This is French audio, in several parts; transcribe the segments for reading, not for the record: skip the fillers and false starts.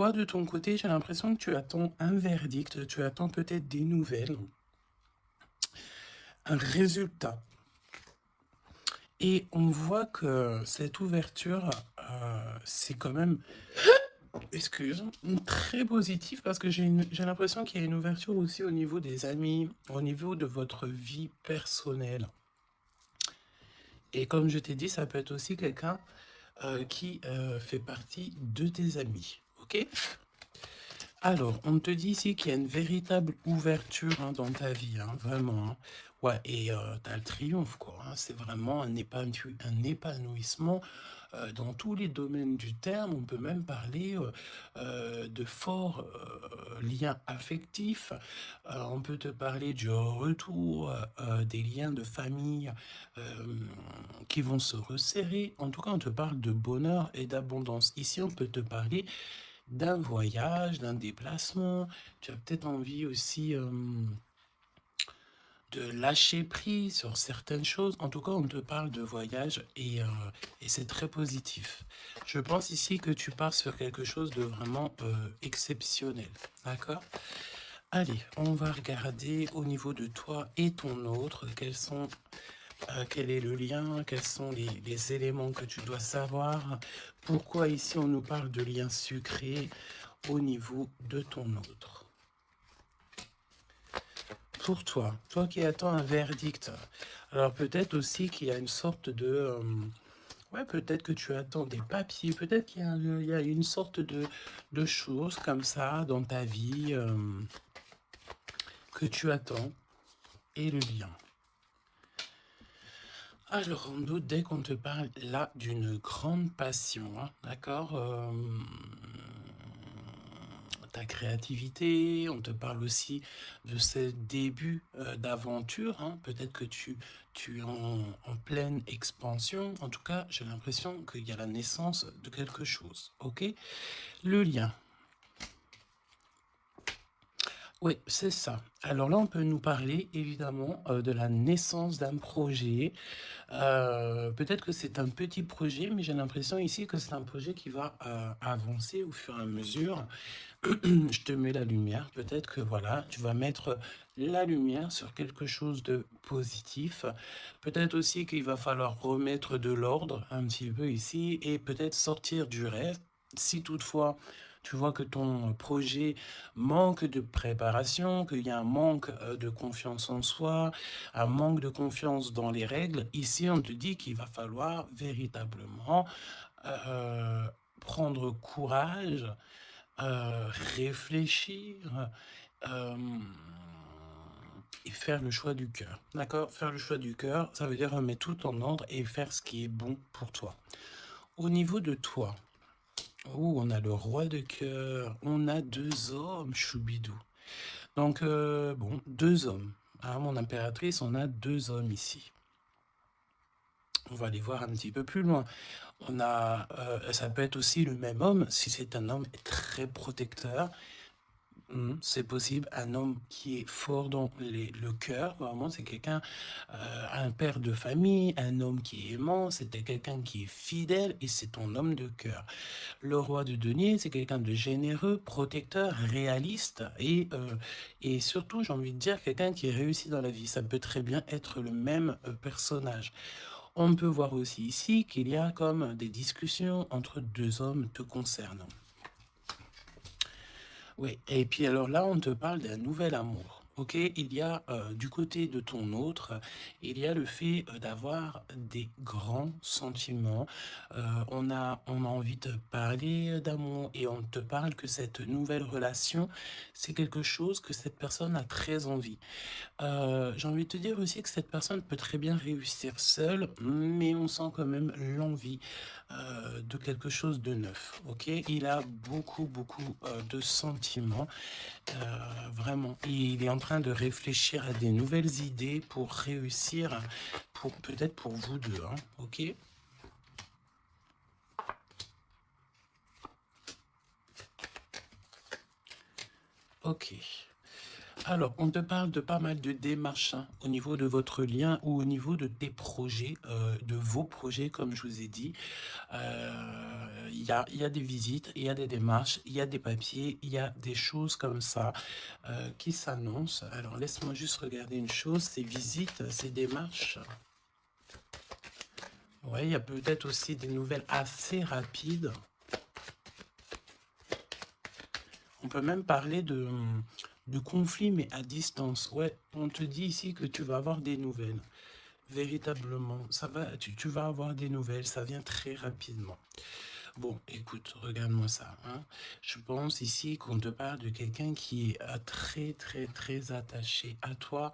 Toi, de ton côté, j'ai l'impression que tu attends un verdict, tu attends peut-être des nouvelles, un résultat. Et on voit que cette ouverture, c'est quand même, excuse, très positif parce que j'ai l'impression qu'il y a une ouverture aussi au niveau des amis, au niveau de votre vie personnelle. Et comme je t'ai dit, ça peut être aussi quelqu'un qui fait partie de tes amis. Ok? Alors, on te dit ici qu'il y a une véritable ouverture dans ta vie, vraiment. Ouais, et tu as le triomphe, quoi. C'est vraiment un épanouissement dans tous les domaines du terme. On peut même parler de forts liens affectifs. On peut te parler du retour des liens de famille qui vont se resserrer. En tout cas, on te parle de bonheur et d'abondance. Ici, on peut te parler d'un voyage, d'un déplacement. Tu as peut-être envie aussi de lâcher prise sur certaines choses. En tout cas, on te parle de voyage et c'est très positif. Je pense ici que tu pars sur quelque chose de vraiment exceptionnel. D'accord? Allez, on va regarder au niveau de toi et ton autre, quel est le lien, quels sont les éléments que tu dois savoir. Pourquoi ici on nous parle de liens sucrés au niveau de ton autre. Pour toi, toi qui attends un verdict, alors peut-être aussi qu'il y a une sorte de... ouais, peut-être que tu attends des papiers, peut-être il y a une sorte de choses comme ça dans ta vie que tu attends et le lien. Alors, on doute dès qu'on te parle là d'une grande passion, d'accord, ta créativité, on te parle aussi de ce début d'aventure, peut-être que tu es en pleine expansion, en tout cas, j'ai l'impression qu'il y a la naissance de quelque chose, ok? Le lien. Oui, c'est ça. Alors là, on peut nous parler évidemment de la naissance d'un projet. Peut-être que c'est un petit projet, mais j'ai l'impression ici que c'est un projet qui va avancer au fur et à mesure. Je te mets la lumière. Peut-être que voilà, tu vas mettre la lumière sur quelque chose de positif. Peut-être aussi qu'il va falloir remettre de l'ordre un petit peu ici et peut-être sortir du rêve. Si toutefois tu vois que ton projet manque de préparation, qu'il y a un manque de confiance en soi, un manque de confiance dans les règles, ici on te dit qu'il va falloir véritablement euh, prendre courage, réfléchir euh, et faire le choix du cœur. D'accord? Faire le choix du cœur, ça veut dire remettre tout en ordre et faire ce qui est bon pour toi. Au niveau de toi, oh, on a le roi de cœur, on a deux hommes, choubidou. Donc, bon, deux hommes. Mon impératrice, on a deux hommes ici. On va aller voir un petit peu plus loin. Ça peut être aussi le même homme, si c'est un homme très protecteur. C'est possible, un homme qui est fort dans le cœur, vraiment, c'est quelqu'un, un père de famille, un homme qui est aimant, c'était quelqu'un qui est fidèle et c'est ton homme de cœur. Le roi de denier, c'est quelqu'un de généreux, protecteur, réaliste et surtout, j'ai envie de dire, quelqu'un qui réussit dans la vie. Ça peut très bien être le même personnage. On peut voir aussi ici qu'il y a comme des discussions entre deux hommes te concernant. Oui, et puis alors là, on te parle d'un nouvel amour. Ok, il y a du côté de ton autre, il y a le fait d'avoir des grands sentiments. On a envie de parler d'amour et on te parle que cette nouvelle relation, c'est quelque chose que cette personne a très envie. J'ai envie de te dire aussi que cette personne peut très bien réussir seule, mais on sent quand même l'envie de quelque chose de neuf. Ok, il a beaucoup, beaucoup de sentiments, vraiment. Et il est en train de réfléchir à des nouvelles idées pour réussir, peut-être pour vous deux. Ok. Ok. Alors, on te parle de pas mal de démarches au niveau de votre lien ou au niveau de tes projets, de vos projets, comme je vous ai dit. Il y a des visites, il y a des démarches, il y a des papiers, il y a des choses comme ça qui s'annoncent. Alors, laisse-moi juste regarder une chose, ces visites, ces démarches. Ouais, il y a peut-être aussi des nouvelles assez rapides. On peut même parler de conflit, mais à distance. Ouais, on te dit ici que tu vas avoir des nouvelles. Véritablement, tu vas avoir des nouvelles, ça vient très rapidement. Bon, écoute, regarde-moi ça, hein. Je pense ici qu'on te parle de quelqu'un qui est très, très, très attaché à toi,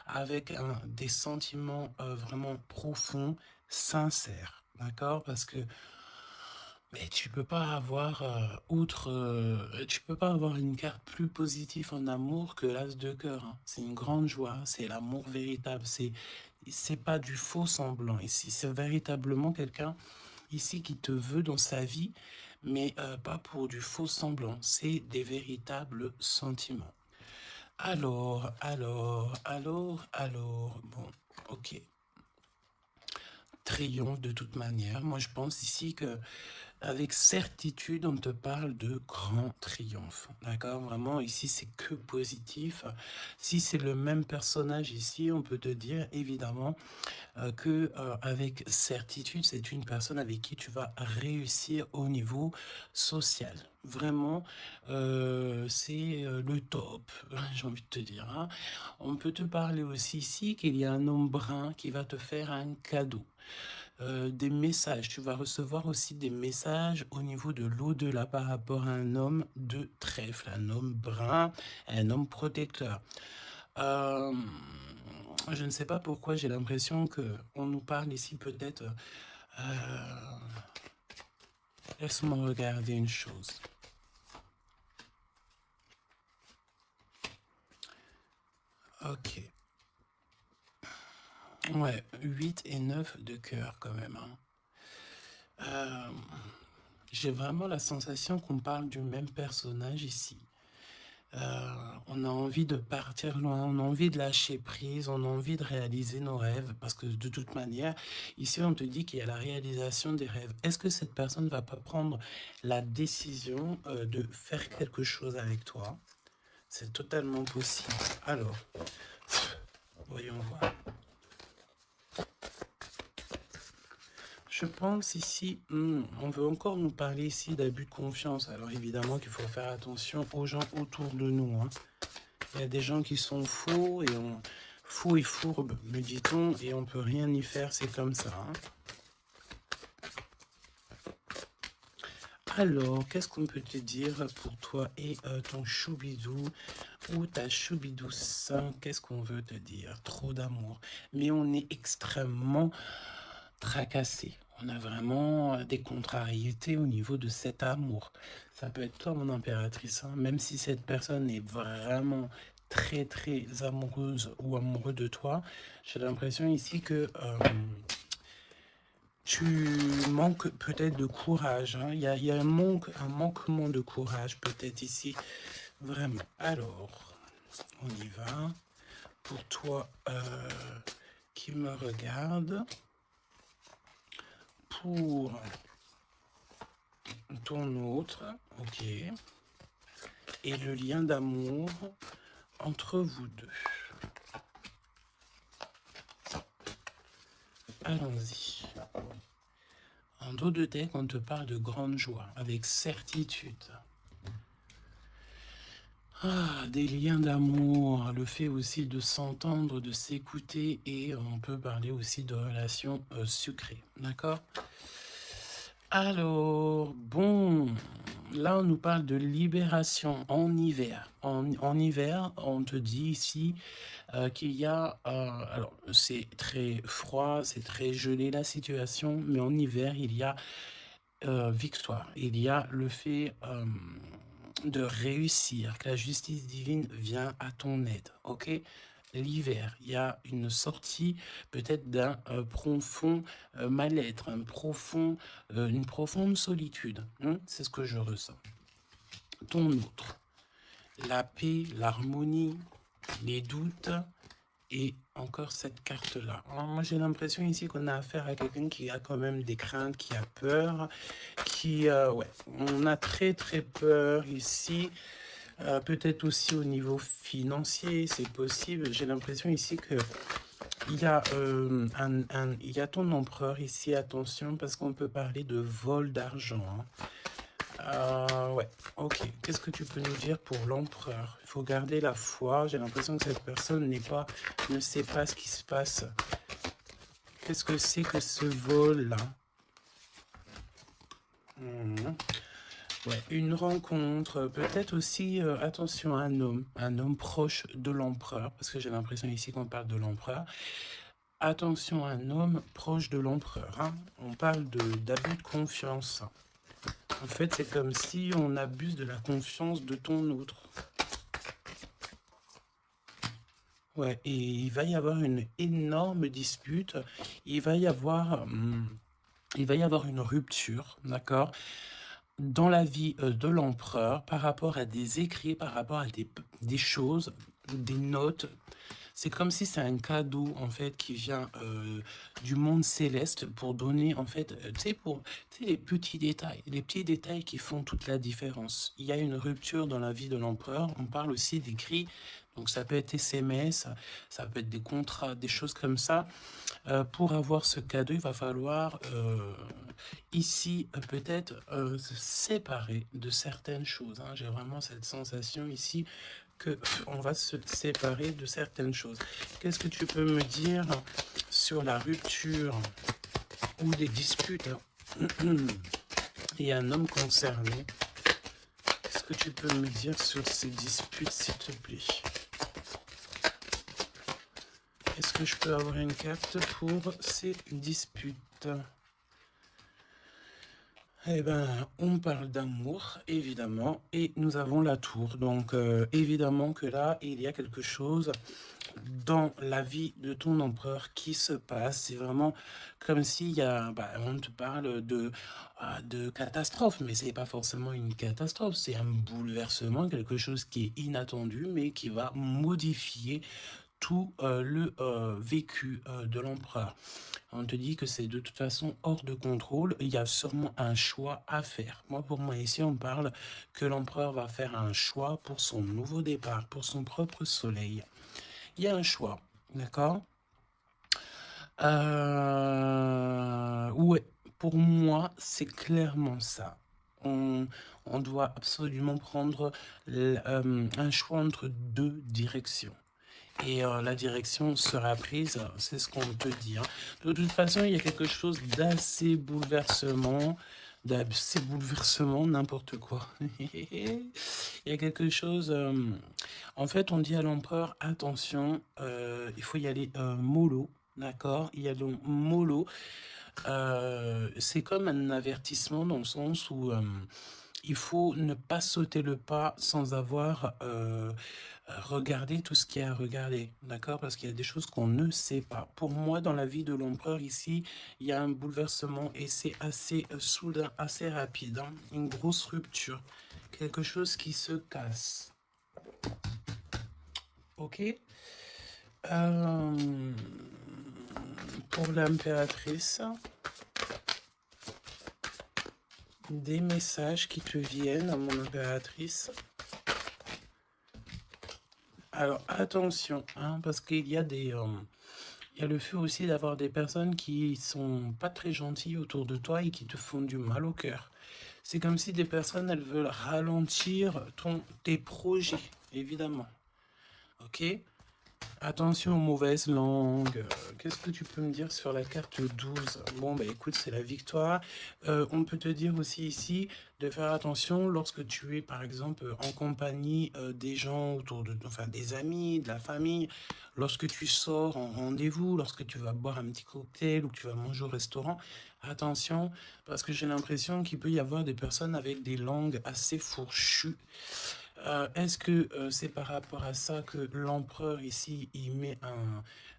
avec des sentiments vraiment profonds, sincères, d'accord? Parce que mais tu peux pas avoir tu peux pas avoir une carte plus positive en amour que l'as de cœur, hein. C'est une grande joie, c'est l'amour véritable, c'est pas du faux semblant ici, c'est véritablement quelqu'un ici qui te veut dans sa vie, mais pas pour du faux semblant, c'est des véritables sentiments. Alors, bon, ok. Triomphe de toute manière. Moi, je pense ici que avec certitude, on te parle de grand triomphe. D'accord? Vraiment, ici, c'est que positif. Si c'est le même personnage ici, on peut te dire évidemment que avec certitude, c'est une personne avec qui tu vas réussir au niveau social. Vraiment, c'est le top, j'ai envie de te dire, hein. On peut te parler aussi ici qu'il y a un homme brun qui va te faire un cadeau. Des messages, tu vas recevoir aussi des messages au niveau de l'au-delà par rapport à un homme de trèfle, un homme brun, un homme protecteur. Euh, je ne sais pas pourquoi j'ai l'impression que on nous parle ici peut-être. Laisse-moi regarder une chose. Ok. Ouais, 8 et 9 de cœur quand même, hein. J'ai vraiment la sensation qu'on parle du même personnage ici. On a envie de partir loin, on a envie de lâcher prise, on a envie de réaliser nos rêves, parce que de toute manière, ici on te dit qu'il y a la réalisation des rêves. Est-ce que cette personne va pas prendre la décision de faire quelque chose avec toi? C'est totalement possible. Alors, voyons voir. Je pense ici, on veut encore nous parler ici d'abus de confiance. Alors évidemment qu'il faut faire attention aux gens autour de nous, hein. Il y a des gens qui sont faux faux et fourbes, me dit-on, et on peut rien y faire, c'est comme ça, hein. Alors, qu'est-ce qu'on peut te dire pour toi et ton choubidou ou ta choubidouce? Qu'est-ce qu'on veut te dire? Trop d'amour. Mais on est extrêmement tracassé. On a vraiment des contrariétés au niveau de cet amour. Ça peut être toi, mon impératrice, hein, même si cette personne est vraiment très très amoureuse ou amoureux de toi. J'ai l'impression ici que tu manques peut-être de courage, hein. Il y a un manquement de courage peut-être ici. Vraiment. Alors, on y va. Pour toi qui me regarde, pour ton autre, ok, et le lien d'amour entre vous deux. Allons-y. En dos de deck, on te parle de grande joie, avec certitude. Ah, des liens d'amour, le fait aussi de s'entendre, de s'écouter, et on peut parler aussi de relations sucrées, d'accord? Alors, bon, là on nous parle de libération en hiver. En hiver, on te dit ici qu'il y a, alors c'est très froid, c'est très gelé la situation, mais en hiver, il y a victoire. Il y a le fait de réussir, que la justice divine vient à ton aide, ok? L'hiver, il y a une sortie peut-être d'un profond mal-être, une profonde solitude, hein. C'est ce que je ressens. Ton autre, la paix, l'harmonie, les doutes et encore cette carte-là. Alors, moi, j'ai l'impression ici qu'on a affaire à quelqu'un qui a quand même des craintes, qui a peur, ouais, on a très très peur ici. Peut-être aussi au niveau financier, c'est possible. J'ai l'impression ici que il y a, il y a ton empereur ici, attention, parce qu'on peut parler de vol d'argent. Ouais, ok. Qu'est-ce que tu peux nous dire pour l'empereur? Il faut garder la foi. J'ai l'impression que cette personne ne sait pas ce qui se passe. Qu'est-ce que c'est que ce vol-là? Ouais, une rencontre, peut-être aussi, attention, un homme proche de l'empereur, parce que j'ai l'impression ici qu'on parle de l'empereur. Attention, un homme proche de l'empereur, hein. On parle d'abus de confiance. En fait, c'est comme si on abuse de la confiance de ton autre. Ouais, et il va y avoir une énorme dispute. Il va y avoir une rupture, d'accord, dans la vie de l'empereur par rapport à des écrits, par rapport à des choses, des notes. C'est comme si c'est un cadeau, en fait, qui vient du monde céleste pour donner, en fait, tu sais, les petits détails qui font toute la différence. Il y a une rupture dans la vie de l'empereur. On parle aussi d'écrits. Donc, ça peut être SMS, ça peut être des contrats, des choses comme ça. Pour avoir ce cadeau, il va falloir ici peut-être se séparer de certaines choses, hein. J'ai vraiment cette sensation ici que on va se séparer de certaines choses. Qu'est-ce que tu peux me dire sur la rupture ou des disputes? Il y a un homme concerné. Qu'est-ce que tu peux me dire sur ces disputes, s'il te plaît? Est-ce que je peux avoir une carte pour ces disputes? Eh ben, on parle d'amour, évidemment, et nous avons la tour. Donc, évidemment que là, il y a quelque chose dans la vie de ton empereur qui se passe. C'est vraiment comme s'il y a, on te parle de catastrophe, mais c'est pas forcément une catastrophe, c'est un bouleversement, quelque chose qui est inattendu, mais qui va modifier tout le vécu de l'empereur. On te dit que c'est de toute façon hors de contrôle. Il y a sûrement un choix à faire. Moi, pour moi, ici, on parle que l'empereur va faire un choix pour son nouveau départ, pour son propre soleil. Il y a un choix, d'accord? Ouais, pour moi, c'est clairement ça. On, on doit absolument prendre un choix entre deux directions. Et la direction sera prise, c'est ce qu'on te dit, hein. De toute façon, il y a quelque chose d'assez bouleversement, n'importe quoi. Il y a quelque chose, en fait, on dit à l'empereur, attention, il faut y aller mollo, d'accord? Il y a donc mollo. C'est comme un avertissement dans le sens où il faut ne pas sauter le pas sans avoir regardé tout ce qu'il y a à regarder, d'accord? Parce qu'il y a des choses qu'on ne sait pas. Pour moi, dans la vie de l'empereur ici, il y a un bouleversement et c'est assez soudain, assez rapide, hein. Une grosse rupture, quelque chose qui se casse. Ok? Pour l'impératrice, des messages qui te viennent à mon impératrice. Alors attention, hein, parce qu'il y a il y a le fait aussi d'avoir des personnes qui sont pas très gentilles autour de toi et qui te font du mal au cœur. C'est comme si des personnes, elles veulent ralentir tes projets, évidemment. Ok? Attention aux mauvaises langues. Qu'est-ce que tu peux me dire sur la carte 12? Bon, bah écoute, c'est la victoire. On peut te dire aussi ici de faire attention lorsque tu es, par exemple, en compagnie des gens enfin des amis, de la famille, lorsque tu sors en rendez-vous, lorsque tu vas boire un petit cocktail ou que tu vas manger au restaurant. Attention, parce que j'ai l'impression qu'il peut y avoir des personnes avec des langues assez fourchues. Est-ce que c'est par rapport à ça que l'empereur ici, il met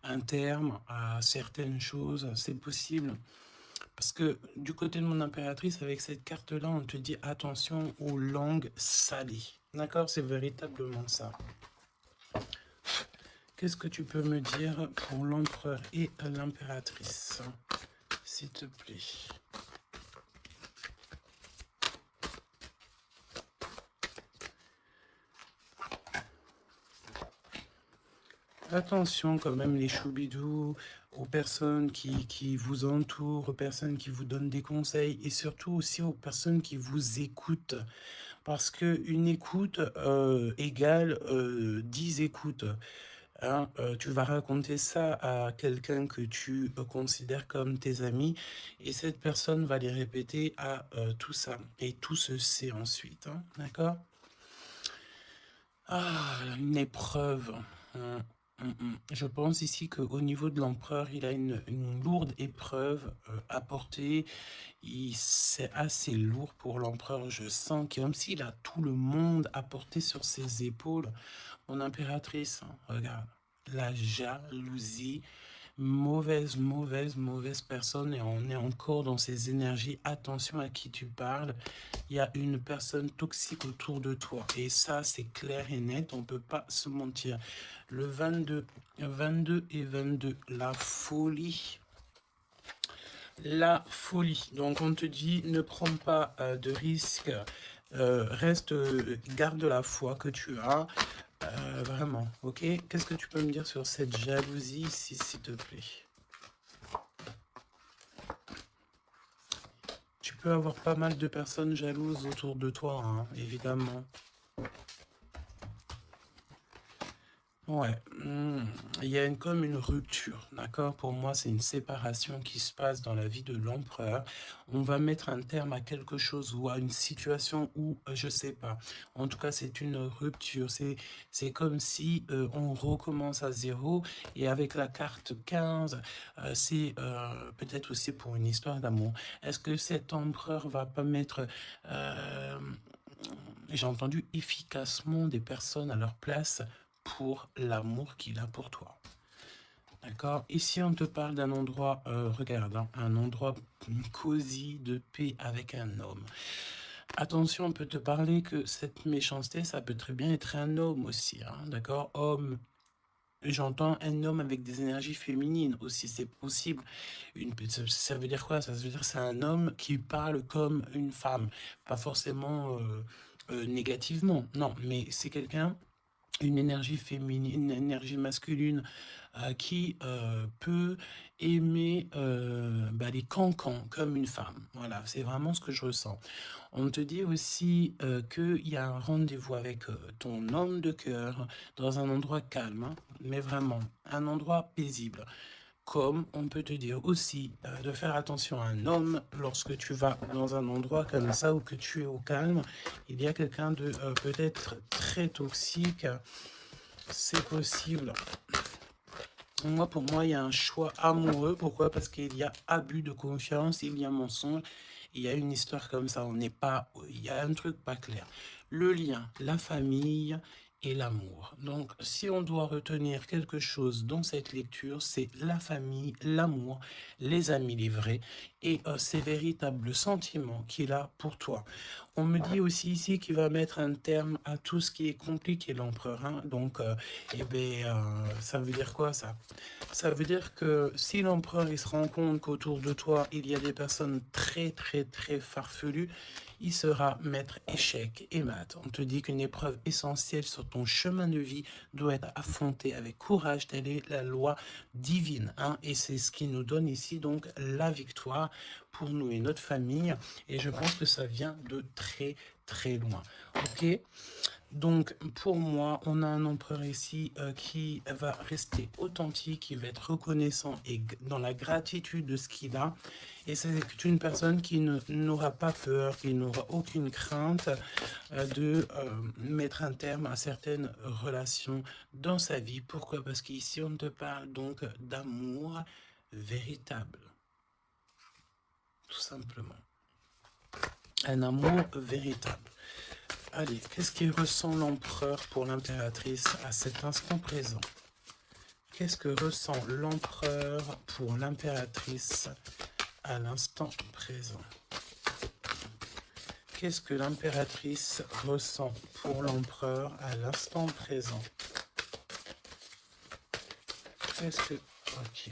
un terme à certaines choses? C'est possible. Parce que du côté de mon impératrice, avec cette carte-là, on te dit attention aux langues salées. D'accord? C'est véritablement ça. Qu'est-ce que tu peux me dire pour l'empereur et l'impératrice, s'il te plaît? Attention quand même les choubidous, aux personnes qui vous entourent, aux personnes qui vous donnent des conseils et surtout aussi aux personnes qui vous écoutent. Parce qu'une écoute égale 10 écoutes. Hein, tu vas raconter ça à quelqu'un que tu considères comme tes amis et cette personne va les répéter à tout ça. Et tout se sait ensuite. Hein, d'accord? Ah, une épreuve. Je pense ici qu'au niveau de l'empereur, il a une lourde épreuve à porter. C'est assez lourd pour l'empereur. Je sens que comme s'il a tout le monde à porter sur ses épaules. Mon impératrice, hein, regarde, la jalousie, mauvaise personne et on est encore dans ces énergies. Attention à qui tu parles. Il y a une personne toxique autour de toi et ça c'est clair et net, on peut pas se mentir. Le 22 et 22, la folie. La folie. Donc on te dit ne prends pas de risques, reste, garde la foi que tu as. Vraiment, ok? Qu'est-ce que tu peux me dire sur cette jalousie ici, s'il te plaît? Tu peux avoir pas mal de personnes jalouses autour de toi, hein, évidemment. Ouais, il y a comme une rupture, d'accord? Pour moi, c'est une séparation qui se passe dans la vie de l'empereur. On va mettre un terme à quelque chose ou à une situation où, je sais pas. En tout cas, c'est une rupture. C'est comme si on recommence à zéro. Et avec la carte 15, c'est peut-être aussi pour une histoire d'amour. Est-ce que cet empereur va pas mettre... j'ai entendu efficacement des personnes à leur place pour l'amour qu'il a pour toi. D'accord? Ici, on te parle d'un endroit, regarde, hein, un endroit cosy, de paix avec un homme. Attention, on peut te parler que cette méchanceté, ça peut très bien être un homme aussi, hein, d'accord? Homme, j'entends un homme avec des énergies féminines aussi, c'est possible. Ça veut dire quoi? Ça veut dire que c'est un homme qui parle comme une femme, pas forcément négativement, non, mais c'est quelqu'un une énergie féminine, une énergie masculine qui peut aimer les cancans comme une femme. Voilà, c'est vraiment ce que je ressens. On te dit aussi qu'il y a un rendez-vous avec ton homme de cœur dans un endroit calme, hein, mais vraiment un endroit paisible. Comme on peut te dire aussi de faire attention à un homme lorsque tu vas dans un endroit comme ça ou que tu es au calme. Il y a quelqu'un de peut-être très toxique. C'est possible. Pour moi, il y a un choix amoureux. Pourquoi? Parce qu'il y a abus de confiance, il y a mensonge. Il y a une histoire comme ça. On n'est pas... Il y a un truc pas clair. Le lien, la famille et l'amour. Donc, si on doit retenir quelque chose dans cette lecture, c'est la famille, l'amour, les amis, les vrais, et ces véritables sentiments qu'il a pour toi. On me dit aussi ici qu'il va mettre un terme à tout ce qui est compliqué, l'empereur. Hein. Donc, ça veut dire quoi ça? Ça veut dire que si l'empereur il se rend compte qu'autour de toi, il y a des personnes très farfelues, il sera maître échec et mat. On te dit qu'une épreuve essentielle sur ton chemin de vie doit être affrontée avec courage. Telle est la loi divine. Hein, et c'est ce qui nous donne ici donc la victoire pour nous et notre famille. Et je pense que ça vient de très loin. Ok? Donc, pour moi, on a un empereur ici qui va rester authentique, qui va être reconnaissant et dans la gratitude de ce qu'il a. Et c'est une personne qui n'aura pas peur, qui n'aura aucune crainte de mettre un terme à certaines relations dans sa vie. Pourquoi? Parce qu'ici, on te parle donc d'amour véritable. Tout simplement. Un amour véritable. Allez, qu'est-ce qu'il ressent l'empereur pour l'impératrice à cet instant présent? Qu'est-ce que ressent l'empereur pour l'impératrice à l'instant présent? Qu'est-ce que l'impératrice ressent pour l'empereur à l'instant présent? Qu'est-ce que... Ok,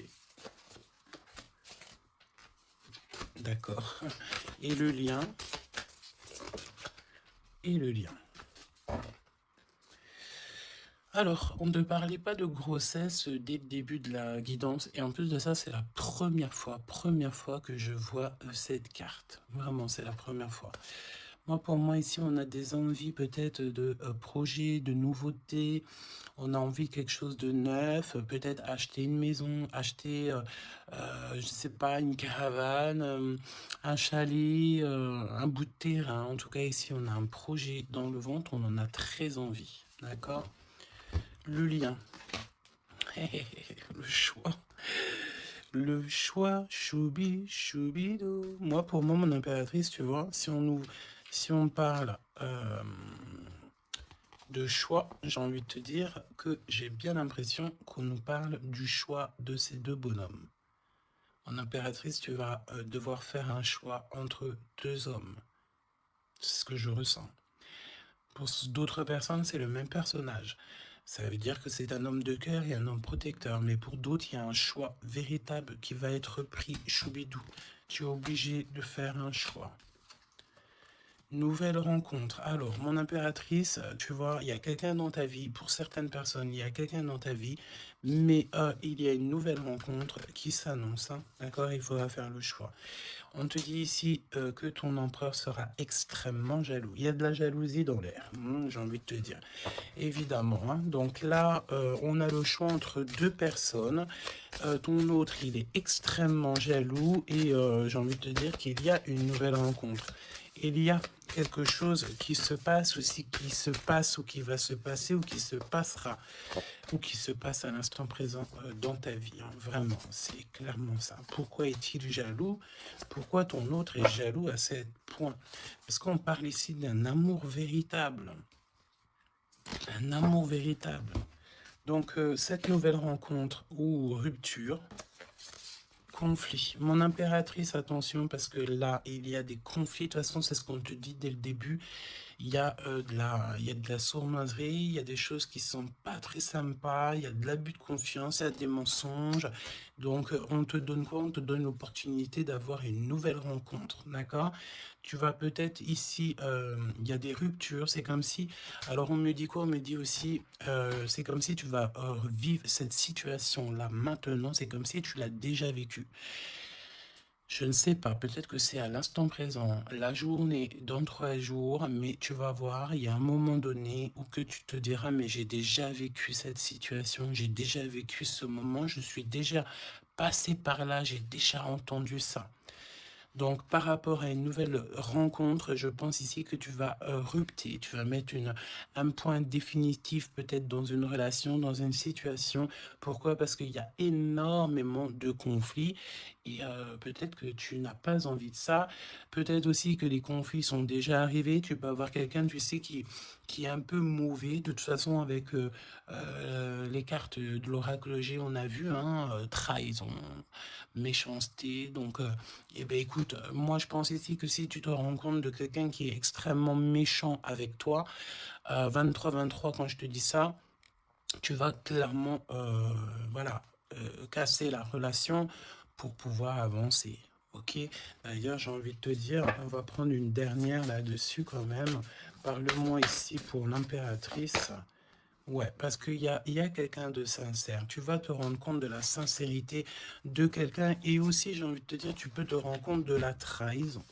d'accord. Et le lien. Et le lien. Alors, on ne parlait pas de grossesse dès le début de la guidance. Et en plus de ça, c'est la première fois que je vois cette carte. Vraiment, c'est la première fois. Moi, pour moi, ici, on a des envies peut-être de projets, de nouveautés. On a envie de quelque chose de neuf, peut-être acheter une maison, acheter, je sais pas, une caravane, un chalet, un bout de terrain. En tout cas, ici, on a un projet dans le ventre, on en a très envie. D'accord? Le lien. Le choix. Le choix, choubi, choubidou. Moi, pour moi, mon impératrice, tu vois, si on parle de choix, j'ai envie de te dire que j'ai bien l'impression qu'on nous parle du choix de ces deux bonhommes. En impératrice, tu vas devoir faire un choix entre deux hommes. C'est ce que je ressens. Pour d'autres personnes, c'est le même personnage. Ça veut dire que c'est un homme de cœur et un homme protecteur. Mais pour d'autres, il y a un choix véritable qui va être pris. Choubidou, tu es obligé de faire un choix. Nouvelle rencontre. Alors, mon impératrice, tu vois, il y a quelqu'un dans ta vie. Pour certaines personnes, il y a quelqu'un dans ta vie. Mais il y a une nouvelle rencontre qui s'annonce. Hein, d'accord? Il faudra faire le choix. On te dit ici que ton empereur sera extrêmement jaloux. Il y a de la jalousie dans l'air, j'ai envie de te dire. Évidemment. Hein. Donc là, on a le choix entre deux personnes. Ton autre, il est extrêmement jaloux et j'ai envie de te dire qu'il y a une nouvelle rencontre. Il y a quelque chose qui se passe aussi, qui se passe ou qui va se passer ou qui se passera ou qui se passe à l'instant présent dans ta vie. Hein. Vraiment, c'est clairement ça. Pourquoi est-il jaloux? Pourquoi ton autre est jaloux à ce point? Parce qu'on parle ici d'un amour véritable. Un amour véritable. Donc, cette nouvelle rencontre ou rupture, conflit. Mon impératrice, attention, parce que là, il y a des conflits. De toute façon, c'est ce qu'on te dit dès le début. Il y a il y a de la sournoiserie, il y a des choses qui sont pas très sympas, il y a de l'abus de confiance, il y a des mensonges. Donc, on te donne quoi? On te donne l'opportunité d'avoir une nouvelle rencontre, d'accord? Tu vas peut-être ici, il y a des ruptures, c'est comme si... Alors, on me dit quoi? On me dit aussi, c'est comme si tu vas vivre cette situation-là maintenant, c'est comme si tu l'as déjà vécue. Je ne sais pas, peut-être que c'est à l'instant présent, la journée, dans 3 jours, mais tu vas voir, il y a un moment donné où que tu te diras, mais j'ai déjà vécu cette situation, j'ai déjà vécu ce moment, je suis déjà passé par là, j'ai déjà entendu ça. Donc, par rapport à une nouvelle rencontre, je pense ici que tu vas rupter, tu vas mettre un point définitif peut-être dans une relation, dans une situation. Pourquoi? Parce qu'il y a énormément de conflits et peut-être que tu n'as pas envie de ça. Peut-être aussi que les conflits sont déjà arrivés. Tu peux avoir quelqu'un, tu sais, qui est un peu mauvais. De toute façon, avec les cartes de l'oracle G, on a vu, hein, trahison, méchanceté. Donc, eh bien, écoute, moi, je pense ici que si tu te rends compte de quelqu'un qui est extrêmement méchant avec toi, 23-23, quand je te dis ça, tu vas clairement, voilà, casser la relation pour pouvoir avancer. Ok? D'ailleurs, j'ai envie de te dire, on va prendre une dernière là-dessus quand même. Parle-moi ici pour l'impératrice. Ouais, parce il y a quelqu'un de sincère. Tu vas te rendre compte de la sincérité de quelqu'un et aussi, j'ai envie de te dire, tu peux te rendre compte de la trahison.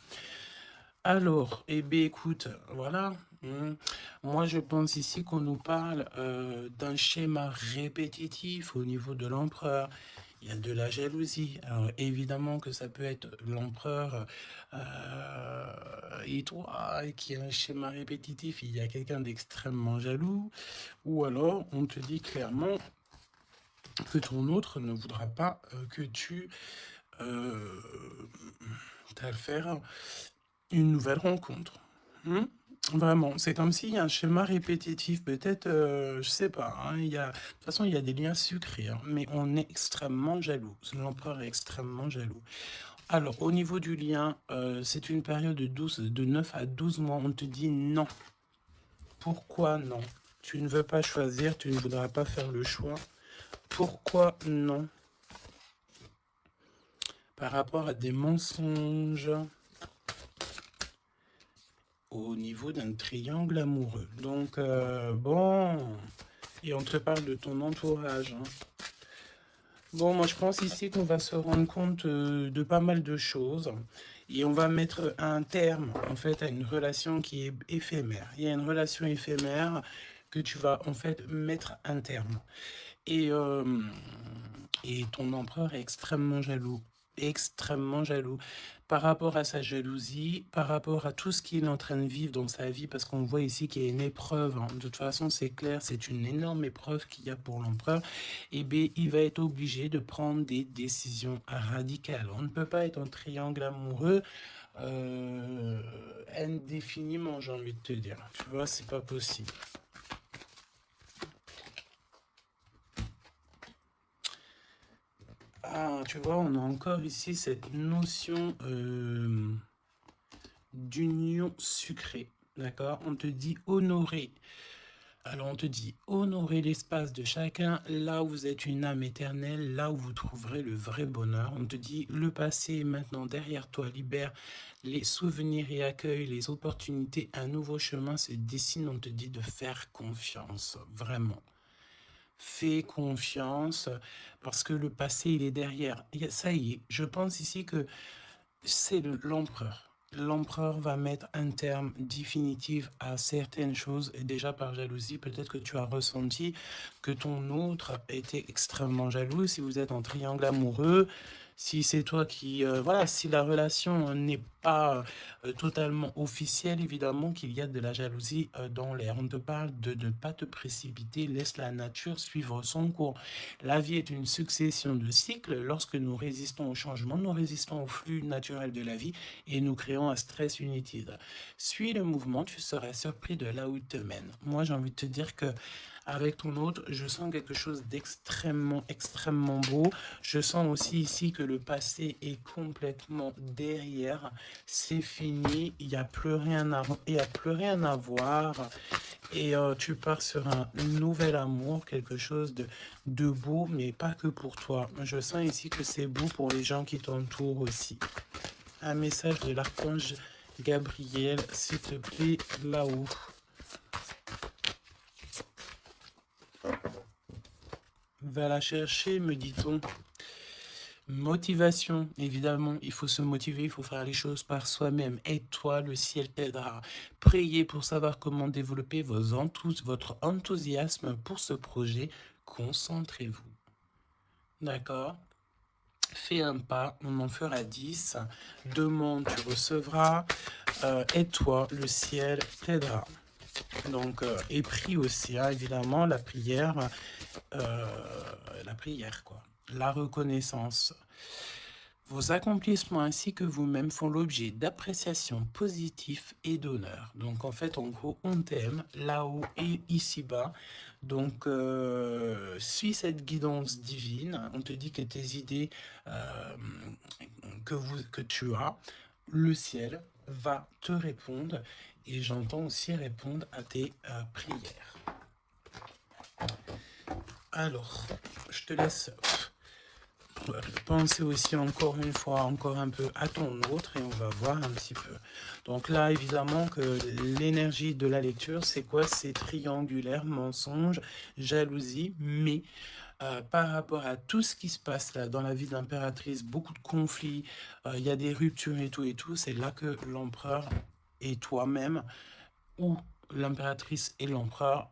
Alors, eh bien, écoute, voilà. Moi, je pense ici qu'on nous parle d'un schéma répétitif au niveau de l'empereur. Il y a de la jalousie. Alors, évidemment que ça peut être l'empereur et toi qui a un schéma répétitif. Il y a quelqu'un d'extrêmement jaloux. Ou alors, on te dit clairement que ton autre ne voudra pas que tu t'as faire une nouvelle rencontre. Vraiment, c'est comme s'il y a un schéma répétitif, peut-être, je sais pas, hein, de toute façon, il y a des liens sucrés, hein, mais on est extrêmement jaloux. L'empereur est extrêmement jaloux. Alors, au niveau du lien, c'est une période de 9 à 12 mois. On te dit non. Pourquoi non? Tu ne veux pas choisir, tu ne voudras pas faire le choix. Pourquoi non? Par rapport à des mensonges au niveau d'un triangle amoureux. Donc, bon, et on te parle de ton entourage. Hein. Bon, moi je pense ici qu'on va se rendre compte de pas mal de choses et on va mettre un terme en fait à une relation qui est éphémère. Il y a une relation éphémère que tu vas en fait mettre un terme. Et, euh, et ton empereur est extrêmement jaloux par rapport à sa jalousie, par rapport à tout ce qu'il est en train de vivre dans sa vie, parce qu'on voit ici qu'il y a une épreuve. Hein. De toute façon, c'est clair, c'est une énorme épreuve qu'il y a pour l'empereur. Et bien, il va être obligé de prendre des décisions radicales. On ne peut pas être en triangle amoureux indéfiniment, j'ai envie de te dire. Tu vois, c'est pas possible. Ah, tu vois, on a encore ici cette notion d'union sucrée, d'accord? On te dit honorer. Alors on te dit honorer l'espace de chacun, là où vous êtes une âme éternelle, là où vous trouverez le vrai bonheur. On te dit le passé est maintenant derrière toi, libère les souvenirs et accueille les opportunités. Un nouveau chemin se dessine, on te dit de faire confiance, vraiment. Fais confiance parce que le passé, il est derrière. Et ça y est, je pense ici que c'est l'empereur. L'empereur va mettre un terme définitif à certaines choses. Et déjà par jalousie, peut-être que tu as ressenti que ton autre était extrêmement jaloux. Si vous êtes en triangle amoureux, si c'est toi qui... voilà, si la relation n'est pas totalement officielle, évidemment qu'il y a de la jalousie dans l'air. On te parle de ne pas te précipiter, laisse la nature suivre son cours. La vie est une succession de cycles. Lorsque nous résistons au changement, nous résistons au flux naturel de la vie et nous créons un stress inutile. Suis le mouvement, tu seras surpris de là où il te mène. Moi, j'ai envie de te dire que avec ton autre, je sens quelque chose extrêmement beau. Je sens aussi ici que le passé est complètement derrière. C'est fini, il n'y a plus rien à voir. Et tu pars sur un nouvel amour, quelque chose de beau, mais pas que pour toi. Je sens ici que c'est beau pour les gens qui t'entourent aussi. Un message de l'archange Gabriel, s'il te plaît, là-haut. Va la chercher, me dit-on. Motivation, évidemment, il faut se motiver, il faut faire les choses par soi-même. Et toi, le ciel t'aidera. Priez pour savoir comment développer votre enthousiasme pour ce projet. Concentrez-vous. D'accord? Fais un pas, on en fera 10. Demande, tu recevras. Aide-toi, le ciel t'aidera. Donc, et prie aussi, hein, évidemment, la prière, quoi. La reconnaissance. Vos accomplissements ainsi que vous-même font l'objet d'appréciation positive et d'honneur. Donc en fait, en gros, on t'aime là-haut et ici-bas. Donc suis cette guidance divine. On te dit que tes idées que tu as, le ciel va te répondre. Et j'entends aussi répondre à tes prières. Alors, je te laisse penser aussi encore une fois, encore un peu à ton autre et on va voir un petit peu. Donc là, évidemment que l'énergie de la lecture, c'est quoi? C'est triangulaire, mensonge, jalousie, mais par rapport à tout ce qui se passe là dans la vie d'impératrice, beaucoup de conflits, il y a des ruptures et tout, c'est là que l'empereur et toi-même ou l'impératrice et l'empereur,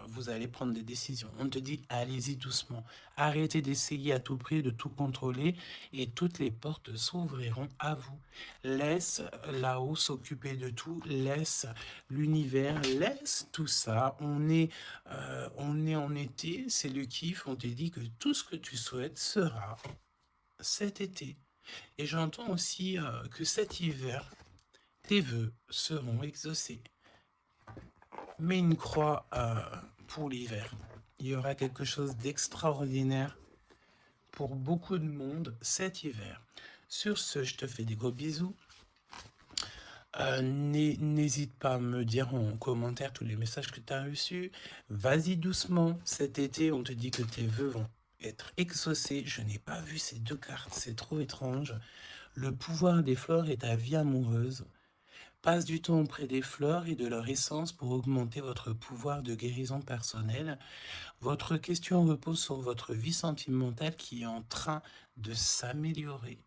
vous allez prendre des décisions. On te dit, allez-y doucement. Arrêtez d'essayer à tout prix de tout contrôler et toutes les portes s'ouvriront à vous. Laisse là-haut s'occuper de tout. Laisse l'univers, laisse tout ça. On est en été, c'est le kiff. On te dit que tout ce que tu souhaites sera cet été. Et j'entends aussi que cet hiver, tes vœux seront exaucés. Mets une croix pour l'hiver. Il y aura quelque chose d'extraordinaire pour beaucoup de monde cet hiver. Sur ce, je te fais des gros bisous. N'hésite pas à me dire en commentaire tous les messages que tu as reçus. Vas-y doucement. Cet été, on te dit que tes vœux vont être exaucés. Je n'ai pas vu ces deux cartes, c'est trop étrange. Le pouvoir des fleurs est ta vie amoureuse. Passe du temps auprès des fleurs et de leur essence pour augmenter votre pouvoir de guérison personnelle. Votre question repose sur votre vie sentimentale qui est en train de s'améliorer.